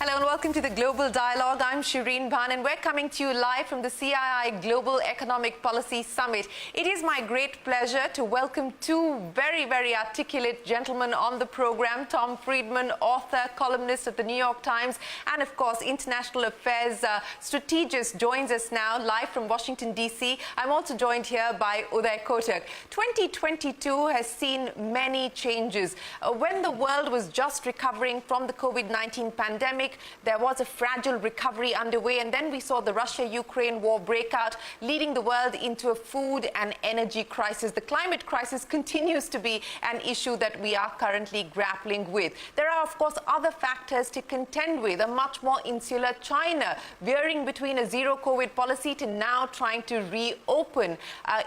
Hello and welcome to the Global Dialogue. I'm Shereen Bhan and we're coming to you live from the CII Global Economic Policy Summit. It is my great pleasure to welcome two very articulate gentlemen on the program. Tom Friedman, author, columnist at the New York Times, and of course international affairs strategist, joins us now live from Washington, D.C. I'm also joined here by Uday Kotak. 2022 has seen many changes. When the world was just recovering from the COVID-19 pandemic, there was a fragile recovery underway, and then we saw the Russia-Ukraine war break out, leading the world into a food and energy crisis. The climate crisis continues to be an issue that we are currently grappling with. There are, of course, other factors to contend with. A much more insular China, veering between a zero-COVID policy to now trying to reopen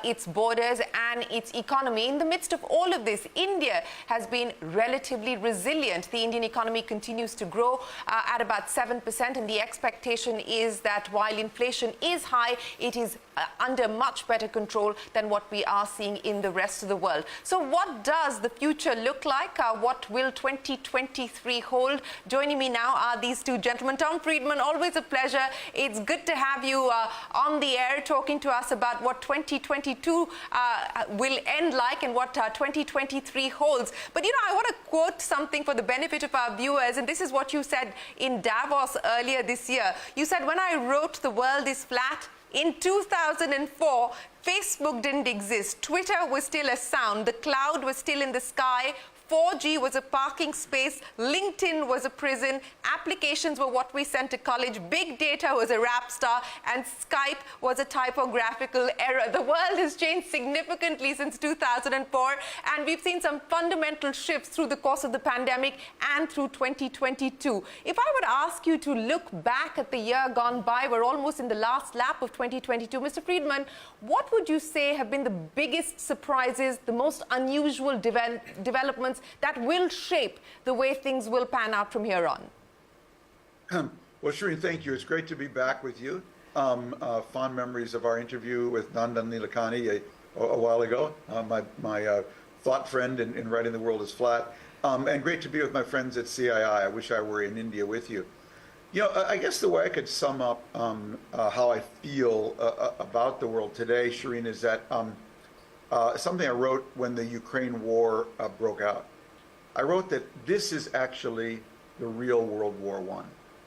its borders and its economy. In the midst of all of this, India has been relatively resilient. The Indian economy continues to grow at about 7%, and the expectation is that while inflation is high, it is under much better control than what we are seeing in the rest of the world. So what does the future look like? What will 2023 hold? Joining me now are these two gentlemen. Tom Friedman, always a pleasure. It's good to have you on the air talking to us about what 2022 will end like and what 2023 holds. But, you know, I want to quote something for the benefit of our viewers, and this is what you said in Davos earlier this year. You said, when I wrote "The world is flat" in 2004, Facebook didn't exist. Twitter was still a sound. The cloud was still in the sky. 4G was a parking space, LinkedIn was a prison, applications were what we sent to college, big data was a rap star, and Skype was a typographical error. The world has changed significantly since 2004, and we've seen some fundamental shifts through the course of the pandemic and through 2022. If I were to ask you to look back at the year gone by, we're almost in the last lap of 2022. Mr. Friedman, what would you say have been the biggest surprises, the most unusual developments that will shape the way things will pan out from here on? Well, Shereen, thank you. It's great to be back with you. Fond memories of our interview with Nandan Nilekani a while ago, my thought friend in writing "The World is Flat," and great to be with my friends at CII. I wish I were in India with you. You know, I guess the way I could sum up how I feel about the world today, Shereen, is that something I wrote when the Ukraine war broke out. I wrote that this is actually the real World War I.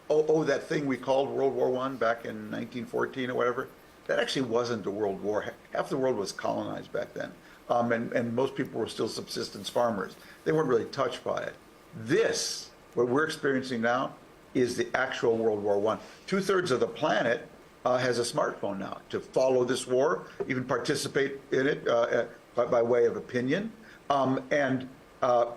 Oh, that thing we called World War I back in 1914 or whatever, that actually wasn't a world war. Half the world was colonized back then, and most people were still subsistence farmers. They weren't really touched by it. This, what we're experiencing now, is the actual World War I. 2/3 of the planet has a smartphone now to follow this war, even participate in it by way of opinion.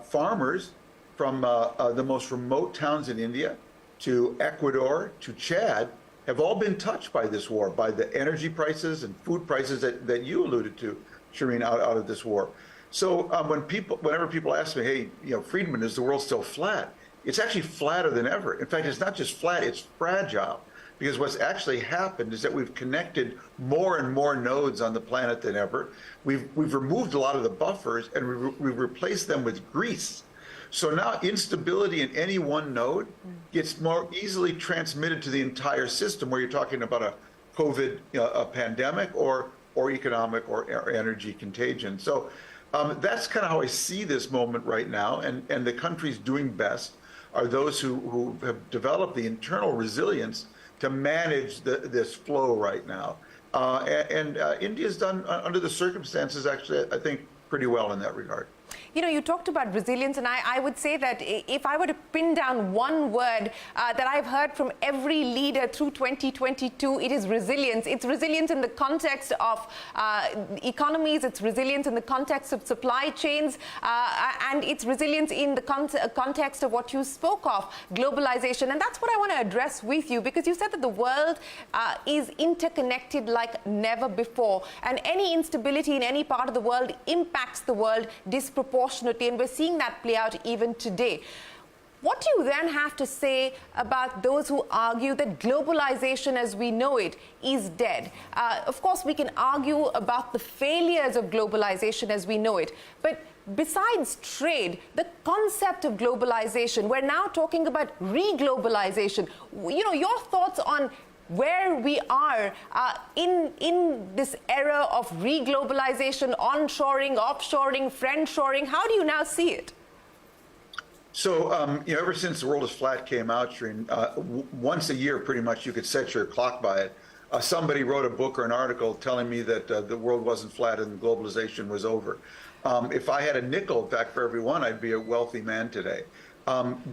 Farmers from the most remote towns in India to Ecuador to Chad have all been touched by this war, by the energy prices and food prices that you alluded to, Shereen, out of this war. So whenever people ask me, hey, you know, Friedman, is the world still flat? It's actually flatter than ever. In fact, it's not just flat, it's fragile. Because what's actually happened is that we've connected more and more nodes on the planet than ever. We've removed a lot of the buffers, and we've replaced them with grease. So now instability in any one node gets more easily transmitted to the entire system, where you're talking about a COVID a pandemic or economic or energy contagion. So that's kind of how I see this moment right now. And the countries doing best are those who have developed the internal resilience to manage this flow right now. India's done, under the circumstances, actually, I think, pretty well in that regard. You know, you talked about resilience, and I would say that if I were to pin down one word that I've heard from every leader through 2022, it is resilience. It's resilience in the context of economies, it's resilience in the context of supply chains, and it's resilience in the context of what you spoke of, globalization. And that's what I want to address with you, because you said that the world is interconnected like never before, and any instability in any part of the world impacts the world disproportionately, and we're seeing that play out even today. What do you then have to say about those who argue that globalization as we know it is dead? Of course, we can argue about the failures of globalization as we know it, but besides trade, the concept of globalization, we're now talking about re-globalization. You know, your thoughts on where we are in this era of re-globalization, onshoring, offshoring, friendshoring. How do you now see it? So, you know, ever since The World is Flat came out, Shereen, once a year, pretty much, you could set your clock by it. Somebody wrote a book or an article telling me that the world wasn't flat and globalization was over. If I had a nickel, in fact, for everyone, I'd be a wealthy man today.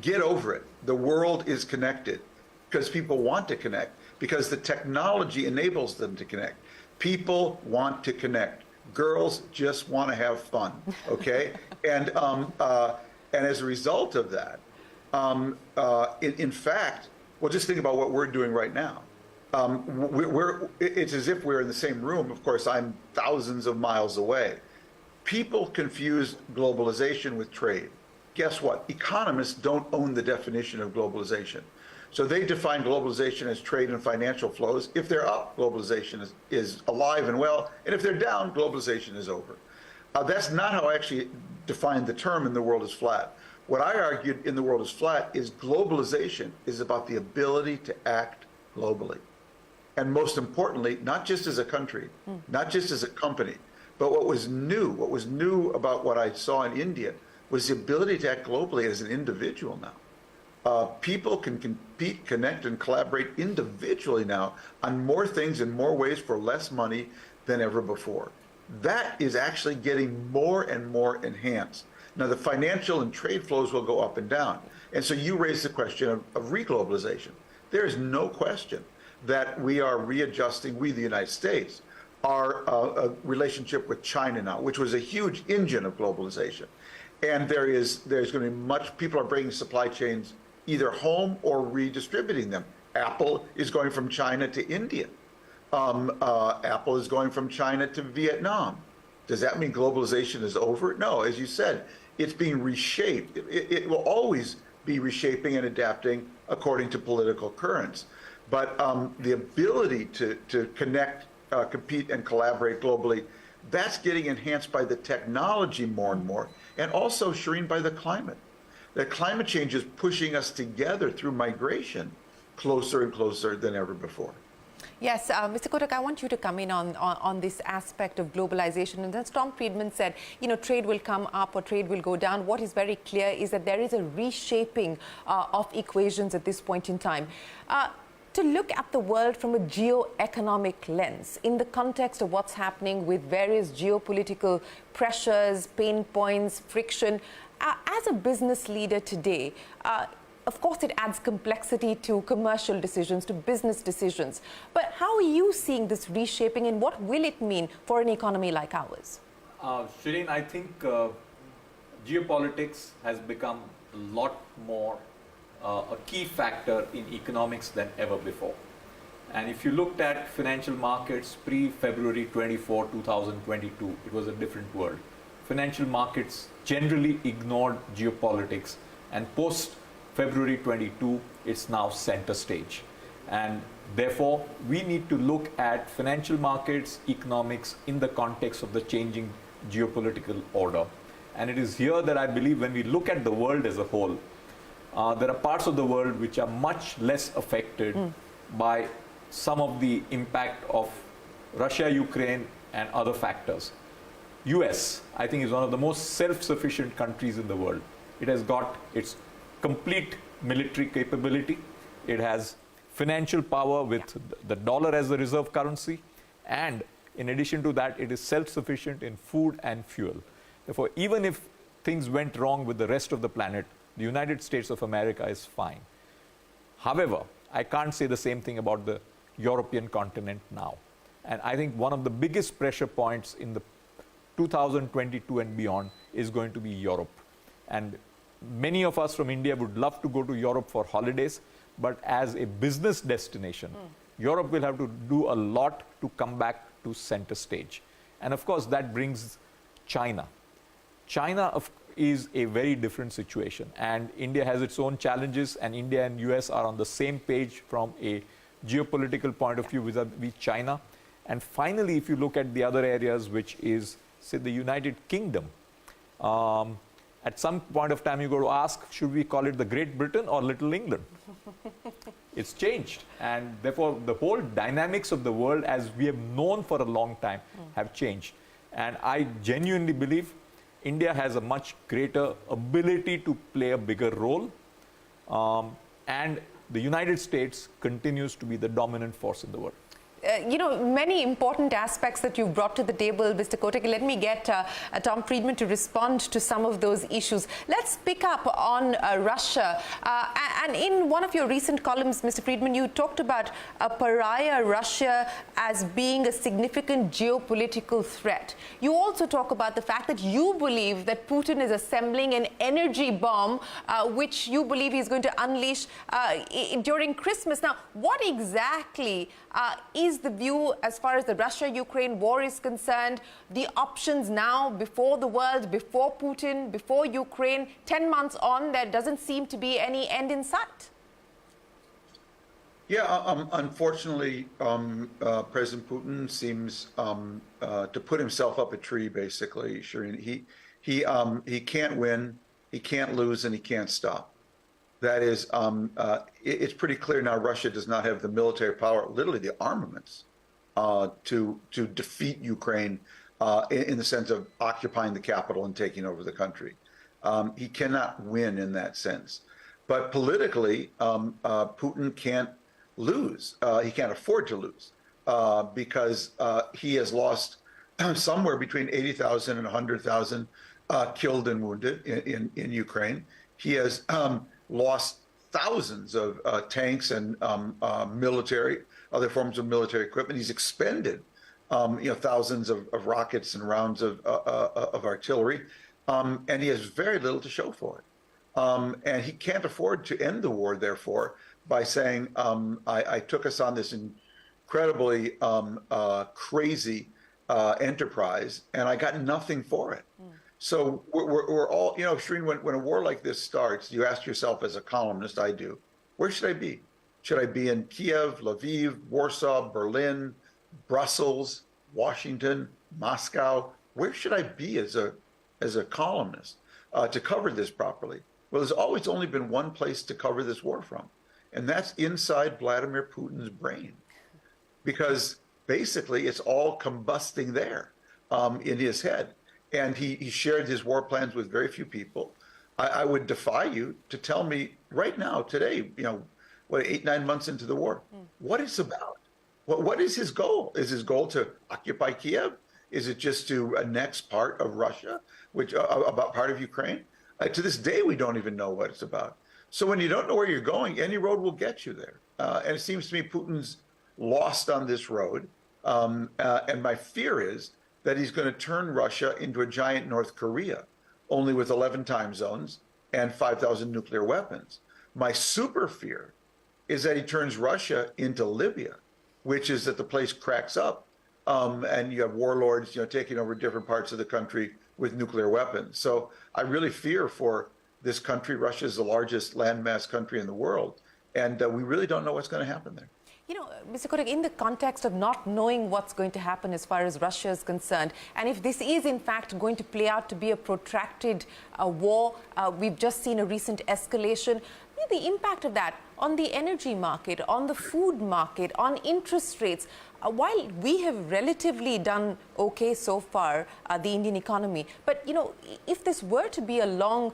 Get over it. The world is connected because people want to connect, because the technology enables them to connect. People want to connect. Girls just want to have fun, okay? And as a result of that, in fact, well, just think about what we're doing right now. It's as if we're in the same room. Of course, I'm thousands of miles away. People confuse globalization with trade. Guess what? Economists don't own the definition of globalization. So they define globalization as trade and financial flows. If they're up, globalization is alive and well. And if they're down, globalization is over. That's not how I actually defined the term in The World is Flat. What I argued in The World is Flat is globalization is about the ability to act globally. And most importantly, not just as a country, not just as a company, but what was new about what I saw in India was the ability to act globally as an individual now. People can compete, connect, and collaborate individually now on more things in more ways for less money than ever before. That is actually getting more and more enhanced. Now, the financial and trade flows will go up and down. And so you raised the question of re-globalization. There is no question that we are readjusting, we, the United States, our relationship with China now, which was a huge engine of globalization. And there's going to be people are bringing supply chains either home or redistributing them. Apple is going from China to India. Apple is going from China to Vietnam. Does that mean globalization is over? No, as you said, it's being reshaped. It will always be reshaping and adapting according to political currents. But the ability to connect, compete, and collaborate globally, that's getting enhanced by the technology more and more, and also, Shereen, by the climate. The climate change is pushing us together through migration closer and closer than ever before. Yes, Mr. Kotak, I want you to come in on this aspect of globalization. And as Tom Friedman said, you know, trade will come up or trade will go down. What is very clear is that there is a reshaping of equations at this point in time. To look at the world from a geo-economic lens in the context of what's happening with various geopolitical pressures, pain points, friction, as a business leader today, of course, it adds complexity to commercial decisions, to business decisions. But how are you seeing this reshaping, and what will it mean for an economy like ours? Shereen, I think geopolitics has become a lot more a key factor in economics than ever before. And if you looked at financial markets pre-February 24, 2022, it was a different world. Financial markets generally ignored geopolitics, and post-February 22, it's now center stage. And therefore, we need to look at financial markets, economics in the context of the changing geopolitical order. And it is here that I believe when we look at the world as a whole, there are parts of the world which are much less affected by some of the impact of Russia, Ukraine, and other factors. US, I think, is one of the most self-sufficient countries in the world. It has got its complete military capability. It has financial power with the dollar as the reserve currency. And in addition to that, it is self-sufficient in food and fuel. Therefore, even if things went wrong with the rest of the planet, the United States of America is fine. However, I can't say the same thing about the European continent now. And I think one of the biggest pressure points in the 2022 and beyond is going to be Europe. And many of us from India would love to go to Europe for holidays, but as a business destination, Europe will have to do a lot to come back to center stage. And of course, that brings China. China is a very different situation, and India has its own challenges, and India and US are on the same page from a geopolitical point of view vis-a-vis China. And finally, if you look at the other areas, which is, say, the United Kingdom, At some point of time, you got to ask, should we call it the Great Britain or Little England? It's changed. And therefore, the whole dynamics of the world, as we have known for a long time, have changed. And I genuinely believe India has a much greater ability to play a bigger role. And the United States continues to be the dominant force in the world. Many important aspects that you've brought to the table, Mr. Kotak. Let me get Tom Friedman to respond to some of those issues. Let's pick up on Russia. And in one of your recent columns, Mr. Friedman, you talked about a pariah Russia as being a significant geopolitical threat. You also talk about the fact that you believe that Putin is assembling an energy bomb, which you believe he's going to unleash during Christmas. Now, what exactly is the view as far as the Russia-Ukraine war is concerned, the options now before the world, before Putin, before Ukraine, 10 months on, there doesn't seem to be any end in sight? Yeah, unfortunately, President Putin seems to put himself up a tree, basically, Shereen. He can't win, he can't lose, and he can't stop. That is, it's pretty clear now Russia does not have the military power, literally the armaments, to defeat Ukraine in the sense of occupying the capital and taking over the country. He cannot win in that sense. But politically, Putin can't lose. He can't afford to lose because he has lost somewhere between 80,000 and 100,000 killed and wounded in Ukraine. He has lost thousands of tanks and other forms of military equipment. He's expended, thousands of rockets and rounds of artillery, and he has very little to show for it. And he can't afford to end the war, therefore, by saying, I took us on this incredibly crazy enterprise, and I got nothing for it. So we're all, Shereen, when a war like this starts, you ask yourself as a columnist, I do, where should I be? Should I be in Kiev, Lviv, Warsaw, Berlin, Brussels, Washington, Moscow? Where should I be as a columnist to cover this properly? Well, there's always only been one place to cover this war from, and that's inside Vladimir Putin's brain, because basically it's all combusting there in his head. And he shared his war plans with very few people. I would defy you to tell me right now, today, 8-9 months into the war, what it's about. What is his goal? Is his goal to occupy Kiev? Is it just to annex part of Russia, about part of Ukraine? To this day, we don't even know what it's about. So when you don't know where you're going, any road will get you there. And it seems to me Putin's lost on this road. And my fear is that he's going to turn Russia into a giant North Korea, only with 11 time zones and 5,000 nuclear weapons. My super fear is that he turns Russia into Libya, which is that the place cracks up and you have warlords, taking over different parts of the country with nuclear weapons. So I really fear for this country. Russia is the largest landmass country in the world, and we really don't know what's going to happen there. Mr. Kotak, in the context of not knowing what's going to happen as far as Russia is concerned, and if this is in fact going to play out to be a protracted war, we've just seen a recent escalation, the impact of that on the energy market, on the food market, on interest rates. While we have relatively done okay so far, the Indian economy, but if this were to be a long,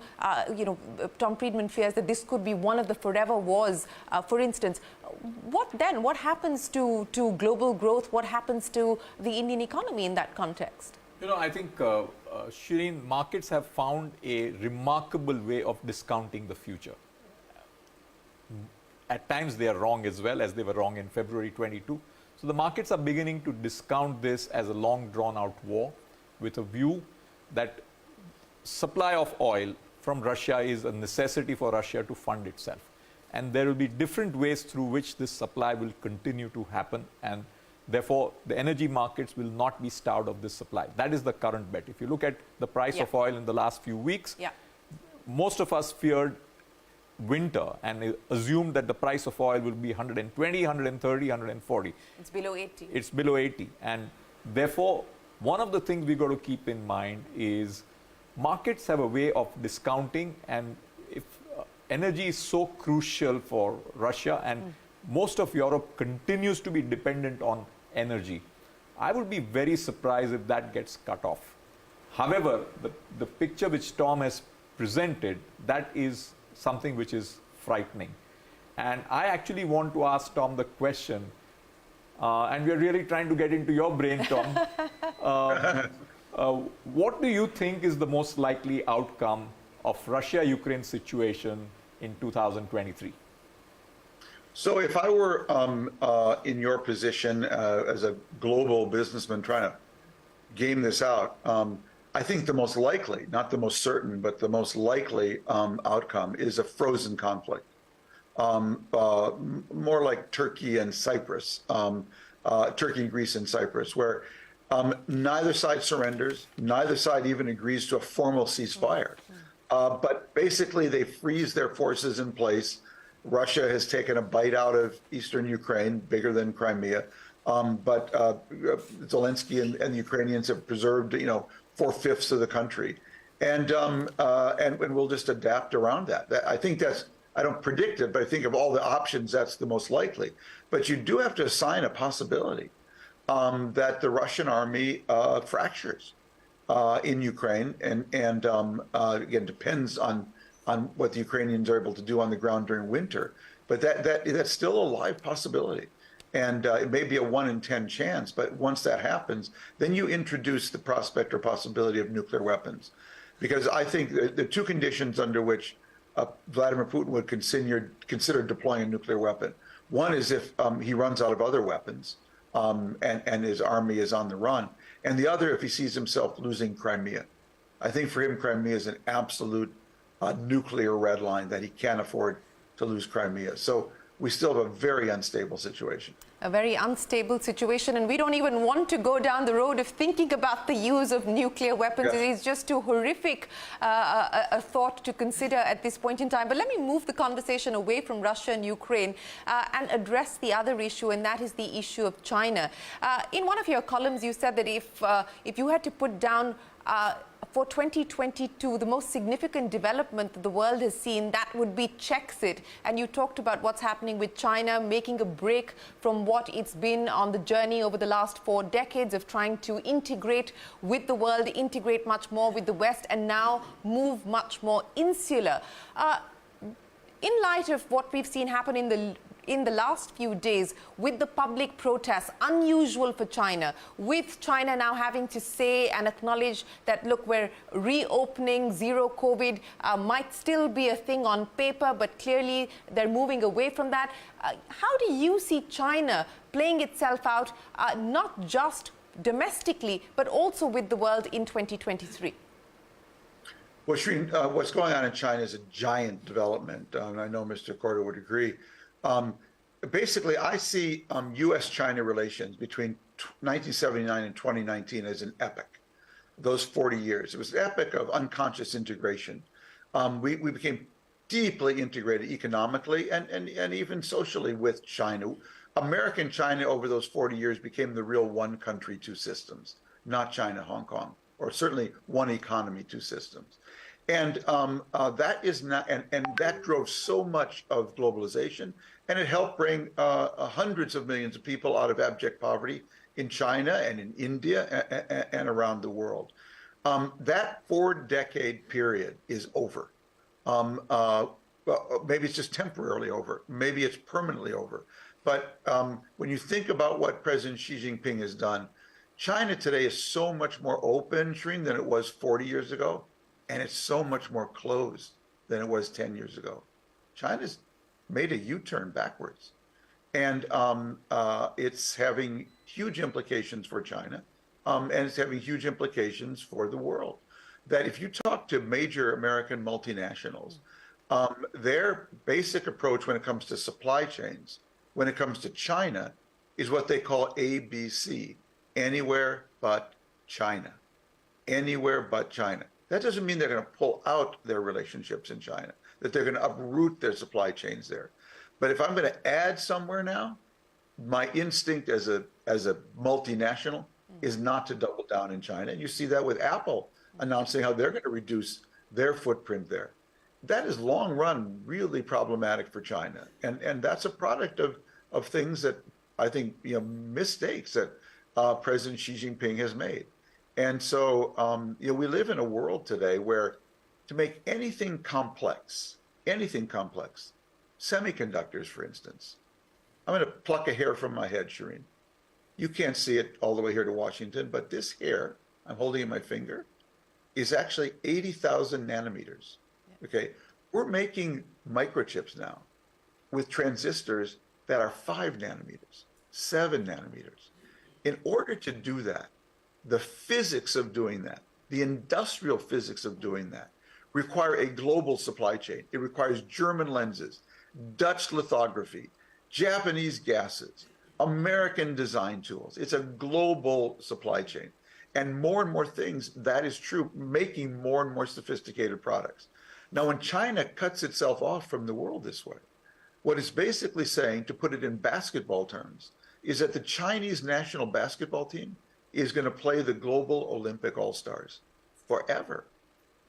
Tom Friedman fears that this could be one of the forever wars, for instance. What then? What happens to global growth? What happens to the Indian economy in that context? I think, Shereen, markets have found a remarkable way of discounting the future. At times they are wrong as well, as they were wrong in February 22. So the markets are beginning to discount this as a long drawn out war with a view that supply of oil from Russia is a necessity for Russia to fund itself. And there will be different ways through which this supply will continue to happen, and therefore the energy markets will not be starved of this supply. That is the current bet. If you look at the price of oil in the last few weeks, most of us feared winter and assumed that the price of oil will be 120, 130, 140. It's below 80. It's below 80. And therefore, one of the things we got to keep in mind is markets have a way of discounting, and if energy is so crucial for Russia and most of Europe continues to be dependent on energy, I would be very surprised if that gets cut off. However, the picture which Tom has presented, that is something which is frightening. And I actually want to ask Tom the question, and we're really trying to get into your brain, Tom. What do you think is the most likely outcome of Russia-Ukraine situation in 2023? So if I were in your position as a global businessman trying to game this out, I think the most likely, not the most certain, but the most likely outcome is a frozen conflict. More like Turkey and Cyprus, Turkey, Greece, and Cyprus, where neither side surrenders, neither side even agrees to a formal ceasefire. But basically, they freeze their forces in place. Russia has taken a bite out of eastern Ukraine, bigger than Crimea. But Zelensky and the Ukrainians have preserved, 4/5 of the country, and we'll just adapt around that. I think that's. I don't predict it, but I think of all the options, that's the most likely. But you do have to assign a possibility that the Russian army fractures in Ukraine, and again, depends on what the Ukrainians are able to do on the ground during winter. But that's still a live possibility. And it may be a 1 in 10 chance, but once that happens, then you introduce the prospect or possibility of nuclear weapons. Because I think the two conditions under which Vladimir Putin would consider deploying a nuclear weapon. One is if he runs out of other weapons and his army is on the run. And the other, if he sees himself losing Crimea. I think for him, Crimea is an absolute nuclear red line that he can't afford to lose Crimea. So we still have a very unstable situation. A very unstable situation, and we don't even want to go down the road of thinking about the use of nuclear weapons. Yes. It is just too horrific a thought to consider at this point in time. But let me move the conversation away from Russia and Ukraine and address the other issue, and that is the issue of China. In one of your columns, you said that if you had to put down for 2022, the most significant development that the world has seen, that would be Czechsit. And you talked about what's happening with China, making a break from what it's been on the journey over the last 4 decades of trying to integrate with the world, integrate much more with the West, and now move much more insular. In light of what we've seen happen in the last few days with the public protests, unusual for China, with China now having to say and acknowledge that, look, we're reopening, zero COVID might still be a thing on paper, but clearly they're moving away from that. How do you see China playing itself out, not just domestically, but also with the world in 2023? Well, Shereen, what's going on in China is a giant development, and I know Mr. Cordo would agree. Basically, I see U.S.-China relations between 1979 and 2019 as an epic. Those 40 years. It was an epic of unconscious integration. We became deeply integrated economically and even socially with China. American China over those 40 years became the real one country, two systems, not China, Hong Kong, or certainly one economy, two systems. And that is not, and that drove so much of globalization, and it helped bring hundreds of millions of people out of abject poverty in China and in India and around the world. That 4-decade period is over. Maybe it's just temporarily over. Maybe it's permanently over. But when you think about what President Xi Jinping has done, China today is so much more open, Shereen, than it was 40 years ago. And it's so much more closed than it was 10 years ago. China's made a U-turn backwards. And it's having huge implications for China. And it's having huge implications for the world. That if you talk to major American multinationals, their basic approach when it comes to supply chains, when it comes to China, is what they call ABC, anywhere but China. Anywhere but China. That doesn't mean they're going to pull out their relationships in China, that they're going to uproot their supply chains there. But if I'm going to add somewhere now, my instinct as a multinational is not to double down in China. And you see that with Apple announcing how they're going to reduce their footprint there. That is long run really problematic for China. And that's a product of things that I think, mistakes that President Xi Jinping has made. And so, we live in a world today where to make anything complex, semiconductors, for instance, I'm going to pluck a hair from my head, Shereen. You can't see it all the way here to Washington, but this hair I'm holding in my finger is actually 80,000 nanometers. Okay, we're making microchips now with transistors that are 5 nanometers, 7 nanometers. In order to do that, the physics of doing that, the industrial physics of doing that, require a global supply chain. It requires German lenses, Dutch lithography, Japanese gases, American design tools. It's a global supply chain. And more things, that is true, making more and more sophisticated products. Now, when China cuts itself off from the world this way, what it's basically saying, to put it in basketball terms, is that the Chinese national basketball team is going to play the global Olympic All-Stars forever.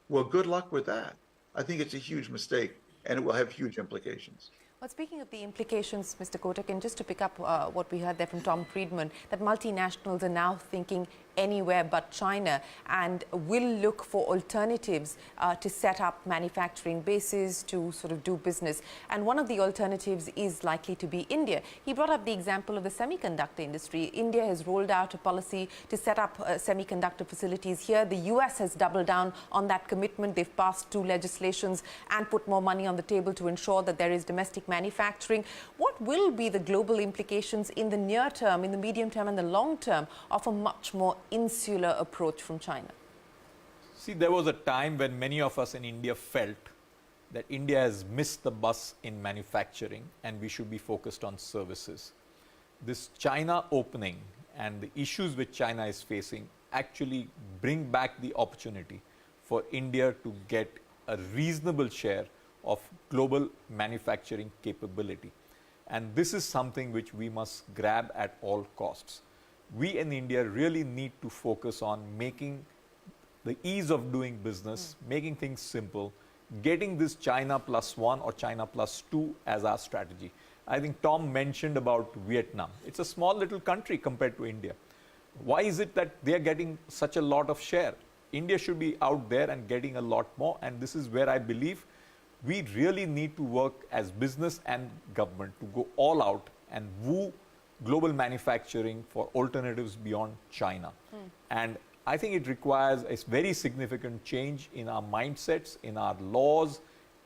Well, good luck with that. I think it's a huge mistake, and it will have huge implications. Well, speaking of the implications, Mr. Kotak, and just to pick up what we heard there from Tom Friedman, that multinationals are now thinking anywhere but China and will look for alternatives to set up manufacturing bases to sort of do business. And one of the alternatives is likely to be India. He brought up the example of the semiconductor industry. India has rolled out a policy to set up semiconductor facilities here. The US has doubled down on that commitment. They've passed 2 legislations and put more money on the table to ensure that there is domestic manufacturing. What will be the global implications in the near term, in the medium term and the long term of a much more insular approach from China? See, there was a time when many of us in India felt that India has missed the bus in manufacturing and we should be focused on services. This China opening and the issues which China is facing actually bring back the opportunity for India to get a reasonable share of global manufacturing capability. And this is something which we must grab at all costs. We in India really need to focus on making the ease of doing business, making things simple, getting this China +1 or China +2 as our strategy. I think Tom mentioned about Vietnam. It's a small little country compared to India. Why is it that they are getting such a lot of share? India should be out there and getting a lot more, and this is where I believe we really need to work as business and government to go all out and woo global manufacturing for alternatives beyond China. And I think it requires a very significant change in our mindsets, in our laws,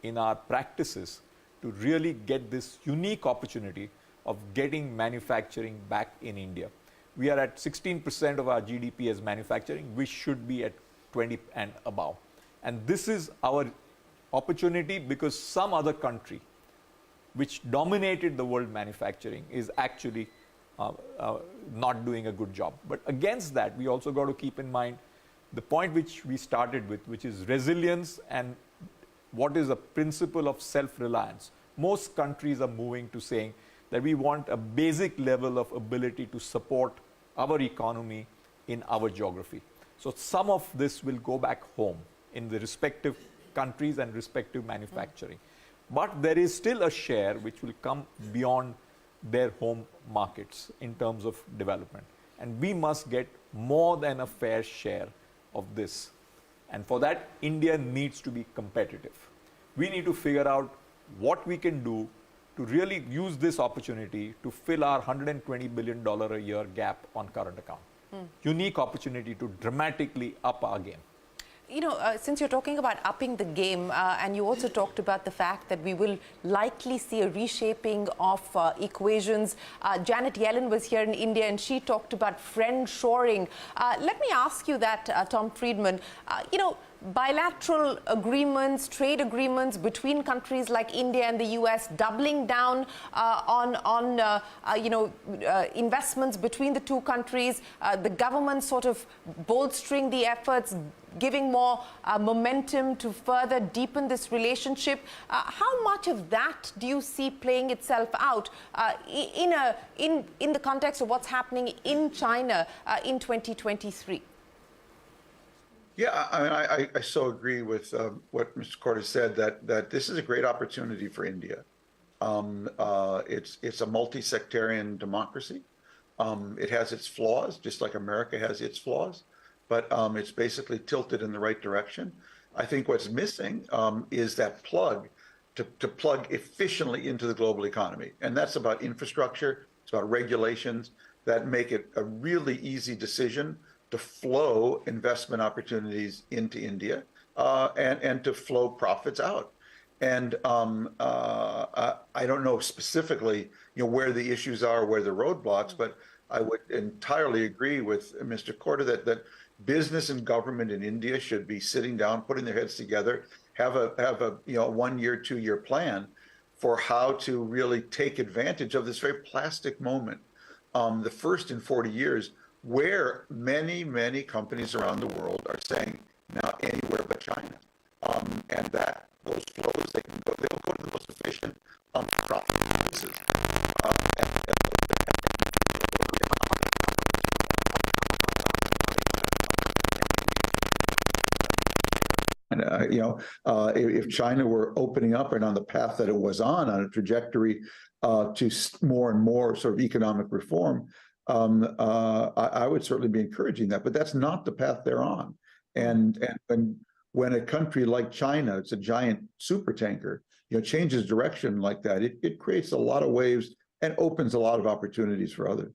in our practices to really get this unique opportunity of getting manufacturing back in India. We are at 16% of our GDP as manufacturing. We should be at 20 and above. And this is our opportunity because some other country which dominated the world manufacturing is actually not doing a good job. But against that, we also got to keep in mind the point which we started with, which is resilience and what is a principle of self-reliance. Most countries are moving to saying that we want a basic level of ability to support our economy in our geography. So some of this will go back home in the respective countries and respective manufacturing. But there is still a share which will come beyond their home markets in terms of development. And we must get more than a fair share of this. And for that, India needs to be competitive. We need to figure out what we can do to really use this opportunity to fill our $120 billion a year gap on current account. Unique opportunity to dramatically up our game. You know, since you're talking about upping the game, and you also talked about the fact that we will likely see a reshaping of equations. Janet Yellen was here in India and she talked about friend-shoring. Let me ask you that, Tom Friedman. You know, bilateral agreements, trade agreements between countries like India and the US, doubling down on investments between the two countries, the government sort of bolstering the efforts, giving more momentum to further deepen this relationship. How much of that do you see playing itself out in the context of what's happening in China in 2023? Yeah, I mean, I so agree with what Mr. Cordes said, that this is a great opportunity for India. It's a multi-sectarian democracy. It has its flaws, just like America has its flaws, but it's basically tilted in the right direction. I think what's missing is that plug to plug efficiently into the global economy. And that's about infrastructure, it's about regulations that make it a really easy decision to flow investment opportunities into India and to flow profits out. And I don't know specifically, where the issues are, where the roadblocks, but I would entirely agree with Mr. Korda that business and government in India should be sitting down, putting their heads together, have a 1 year, 2 year plan for how to really take advantage of this very plastic moment, the first in 40 years, where many companies around the world are saying now anywhere but China, and that those flows they'll go to the most efficient, profitable places. If China were opening up and on the path that it was on a trajectory to more and more sort of economic reform, I would certainly be encouraging that. But that's not the path they're on. And when a country like China, it's a giant super tanker, changes direction like that, it creates a lot of waves and opens a lot of opportunities for others.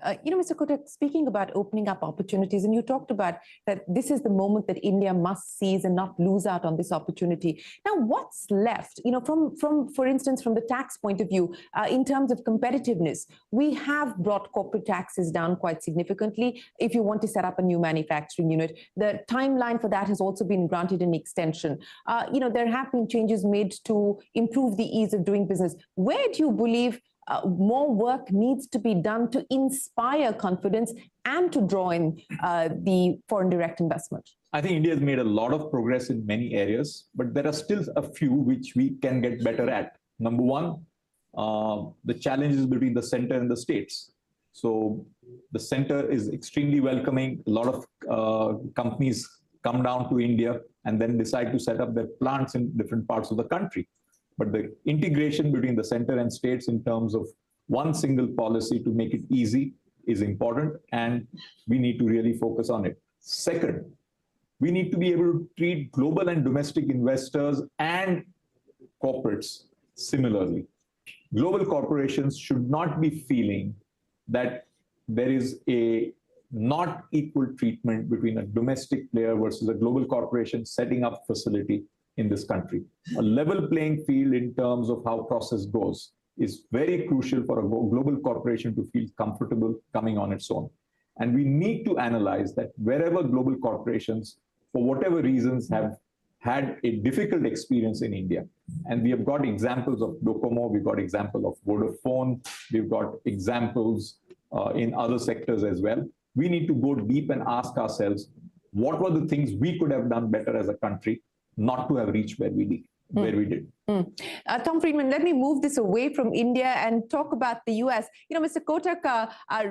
Mr. Kotak, speaking about opening up opportunities, and you talked about that this is the moment that India must seize and not lose out on this opportunity. Now, what's left? For instance, from the tax point of view, in terms of competitiveness, we have brought corporate taxes down quite significantly. If you want to set up a new manufacturing unit, the timeline for that has also been granted an extension. There have been changes made to improve the ease of doing business. Where do you believe more work needs to be done to inspire confidence and to draw in the foreign direct investment? I think India has made a lot of progress in many areas, but there are still a few which we can get better at. Number one, the challenges between the center and the states. So the center is extremely welcoming. A lot of companies come down to India and then decide to set up their plants in different parts of the country. But the integration between the center and states in terms of one single policy to make it easy is important, and we need to really focus on it. Second, we need to be able to treat global and domestic investors and corporates similarly. Global corporations should not be feeling that there is a not equal treatment between a domestic player versus a global corporation setting up facility in this country. A level playing field in terms of how process goes is very crucial for a global corporation to feel comfortable coming on its own. And we need to analyze that wherever global corporations, for whatever reasons, have had a difficult experience in India. And we have got examples of Docomo, we've got examples of Vodafone, we've got examples in other sectors as well. We need to go deep and ask ourselves, what were the things we could have done better as a country not to have reached where we did. Tom Friedman, let me move this away from India and talk about the US. Mr. Kotak,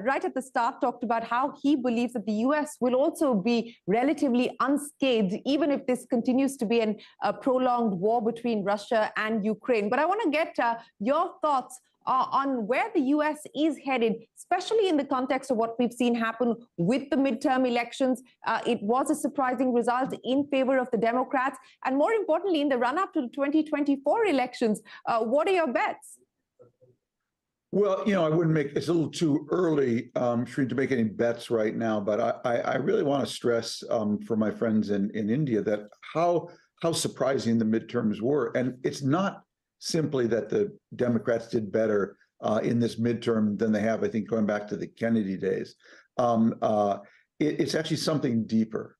right at the start, talked about how he believes that the US will also be relatively unscathed, even if this continues to be a prolonged war between Russia and Ukraine. But I want to get your thoughts on where the US is headed, especially in the context of what we've seen happen with the midterm elections. It was a surprising result in favor of the Democrats. And more importantly, in the run-up to the 2024 elections, what are your bets? Well, I wouldn't it's a little too early, Shereen, to make any bets right now, but I really want to stress for my friends in India that how surprising the midterms were. And it's not simply that the Democrats did better in this midterm than they have, I think, going back to the Kennedy days. It's actually something deeper.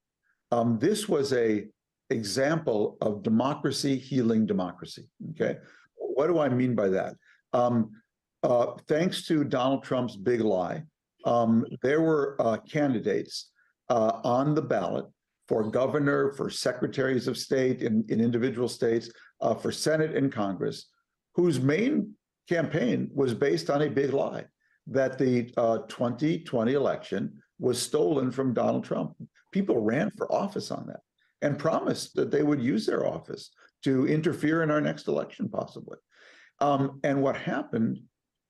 This was an example of democracy healing democracy, okay? What do I mean by that? Thanks to Donald Trump's big lie, there were candidates on the ballot for governor, for secretaries of state in individual states, for Senate and Congress, whose main campaign was based on a big lie, that the 2020 election was stolen from Donald Trump. People ran for office on that and promised that they would use their office to interfere in our next election, possibly. And what happened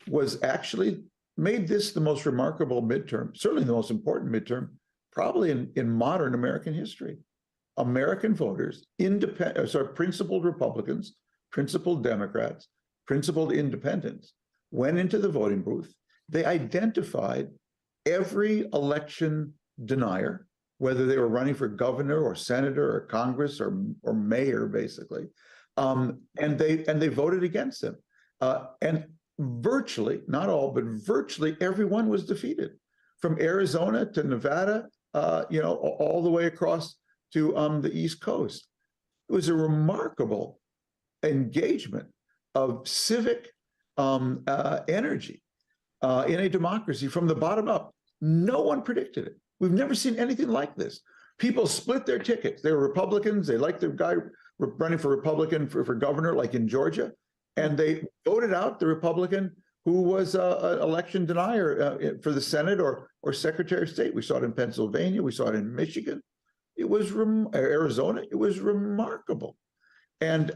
was actually made this the most remarkable midterm, certainly the most important midterm, probably in modern American history. American voters, principled Republicans, principled Democrats, principled independents, went into the voting booth. They identified every election denier, whether they were running for governor or senator or Congress or mayor, basically, and they voted against them. And virtually, not all, but virtually everyone was defeated, from Arizona to Nevada, all the way across to the East Coast. It was a remarkable engagement of civic energy in a democracy from the bottom up. No one predicted it. We've never seen anything like this. People split their tickets. They were Republicans. They liked the guy running for Republican for governor, like in Georgia, and they voted out the Republican who was an election denier for the Senate or Secretary of State. We saw it in Pennsylvania. We saw it in Michigan. It was Arizona. It was remarkable, and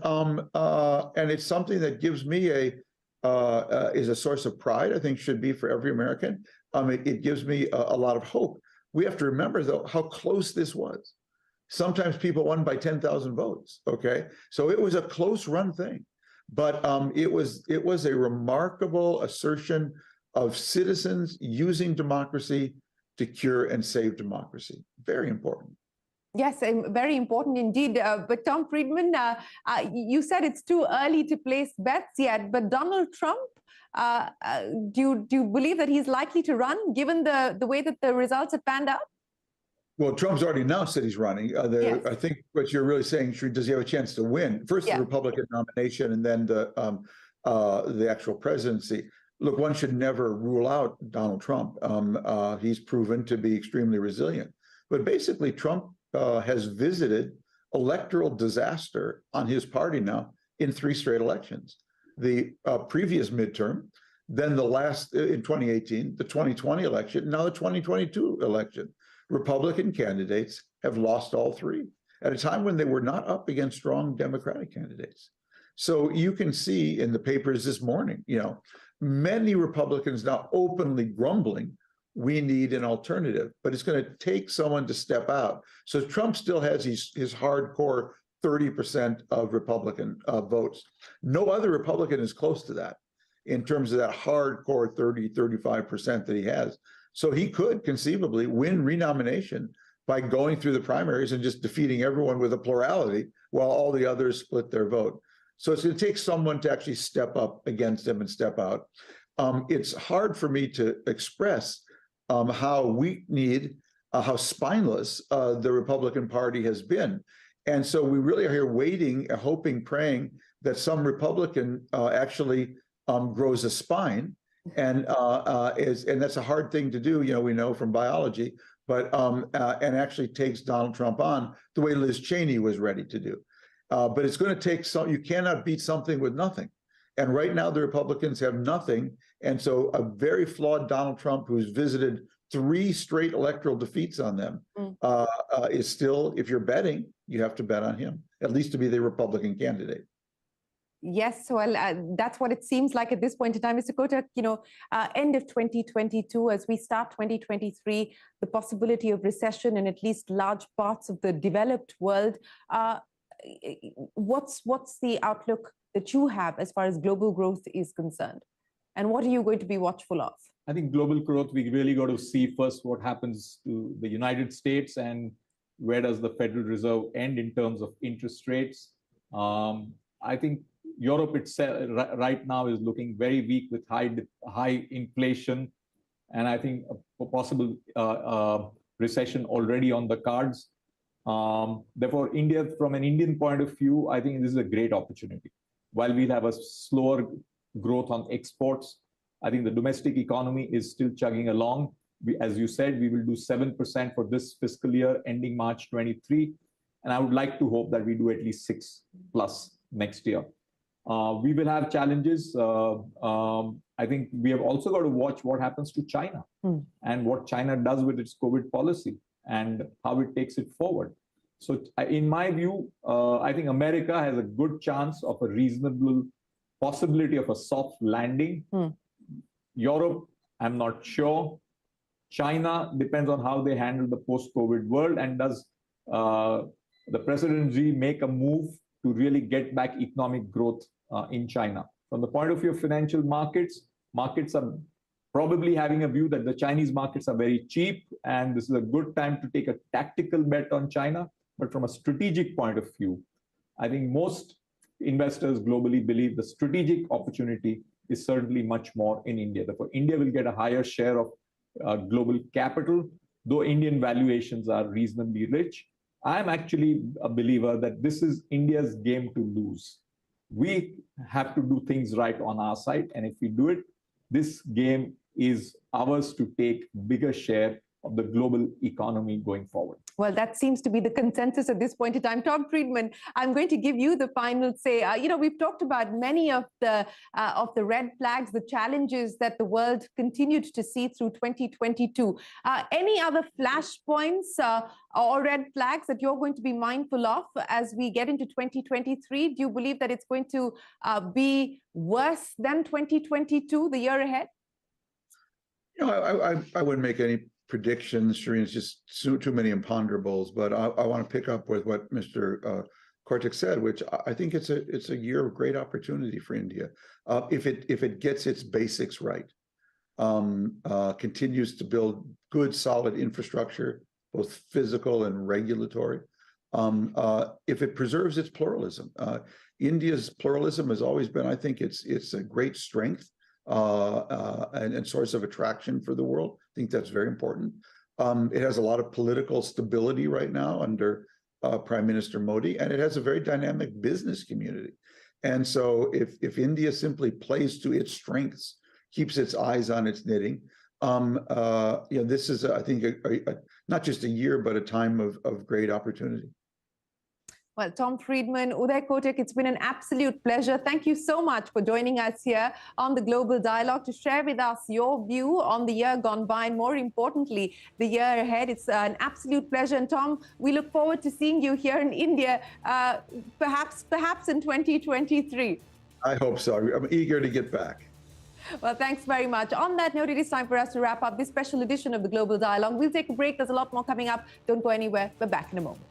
it's something that gives me is a source of pride. I think should be for every American. It gives me a lot of hope. We have to remember, though, how close this was. Sometimes people won by 10,000 votes. Okay, so it was a close run thing, but it was a remarkable assertion of citizens using democracy to cure and save democracy. Very important. Yes, very important indeed. But Tom Friedman, you said it's too early to place bets yet, but Donald Trump, do you believe that he's likely to run, given the way that the results have panned out? Well, Trump's already announced that he's running. Yes. I think what you're really saying, does he have a chance to win? First, the Republican nomination, and then the actual presidency. Look, one should never rule out Donald Trump. He's proven to be extremely resilient. But basically, Trump has visited electoral disaster on his party now in 3 straight elections. The previous midterm, then the last in 2018, the 2020 election, now the 2022 election. Republican candidates have lost all 3 at a time when they were not up against strong Democratic candidates. So you can see in the papers this morning, many Republicans now openly grumbling, we need an alternative, but it's going to take someone to step out. So Trump still has his hardcore 30% of Republican votes. No other Republican is close to that in terms of that hardcore 35% that he has. So he could conceivably win renomination by going through the primaries and just defeating everyone with a plurality while all the others split their vote. So it's going to take someone to actually step up against him and step out. It's hard for me to express how weak-kneed, how spineless the Republican Party has been. And so we really are here waiting, hoping, praying that some Republican actually grows a spine. And that's a hard thing to do, we know from biology, but and actually takes Donald Trump on the way Liz Cheney was ready to do. But it's going to take you cannot beat something with nothing. And right now the Republicans have nothing. And so a very flawed Donald Trump, who's visited 3 straight electoral defeats on them, is still, if you're betting, you have to bet on him, at least to be the Republican candidate. Yes, well, that's what it seems like at this point in time. Mr. Kotak, end of 2022, as we start 2023, the possibility of recession in at least large parts of the developed world. What's the outlook that you have as far as global growth is concerned? And what are you going to be watchful of? I think global growth, we really got to see first what happens to the United States and where does the Federal Reserve end in terms of interest rates. I think Europe itself right now is looking very weak with high inflation, and I think a possible recession already on the cards. Therefore, India, from an Indian point of view, I think this is a great opportunity. While we'll have a slower growth on exports, I think the domestic economy is still chugging along. As you said, we will do 7% for this fiscal year ending March 23. And I would like to hope that we do at least 6+ next year. We will have challenges. I think we have also got to watch what happens to China and what China does with its COVID policy and how it takes it forward. So in my view, I think America has a good chance of a reasonable possibility of a soft landing. Europe, I'm not sure. China depends on how they handle the post-COVID world, and does the President Xi make a move to really get back economic growth in China. From the point of view of financial markets, markets are probably having a view that the Chinese markets are very cheap, and this is a good time to take a tactical bet on China. But from a strategic point of view, I think most investors globally believe the strategic opportunity is certainly much more in India. Therefore, India will get a higher share of global capital, though Indian valuations are reasonably rich. I'm actually a believer that this is India's game to lose. We have to do things right on our side, and if we do it, this game is ours to take bigger share of the global economy going forward. Well, that seems to be the consensus at this point in time. Tom Friedman, I'm going to give you the final say. We've talked about many of the red flags, the challenges that the world continued to see through 2022. Any other flashpoints or red flags that you're going to be mindful of as we get into 2023? Do you believe that it's going to be worse than 2022, the year ahead? I wouldn't make any predictions, Shereen. It's just too many imponderables. But I want to pick up with what Mr. Kotak said, which I think it's a year of great opportunity for India if it gets its basics right, continues to build good, solid infrastructure, both physical and regulatory. If it preserves its pluralism, India's pluralism has always been, I think, it's a great strength. And source of attraction for the world. I think that's very important. It has a lot of political stability right now under Prime Minister Modi, and it has a very dynamic business community. And so if India simply plays to its strengths, keeps its eyes on its knitting, this is, I think, not just a year, but a time of great opportunity. Well, Tom Friedman, Uday Kotak, it's been an absolute pleasure. Thank you so much for joining us here on the Global Dialogue to share with us your view on the year gone by, and more importantly, the year ahead. It's an absolute pleasure. And Tom, we look forward to seeing you here in India, perhaps in 2023. I hope so. I'm eager to get back. Well, thanks very much. On that note, it is time for us to wrap up this special edition of the Global Dialogue. We'll take a break. There's a lot more coming up. Don't go anywhere. We're back in a moment.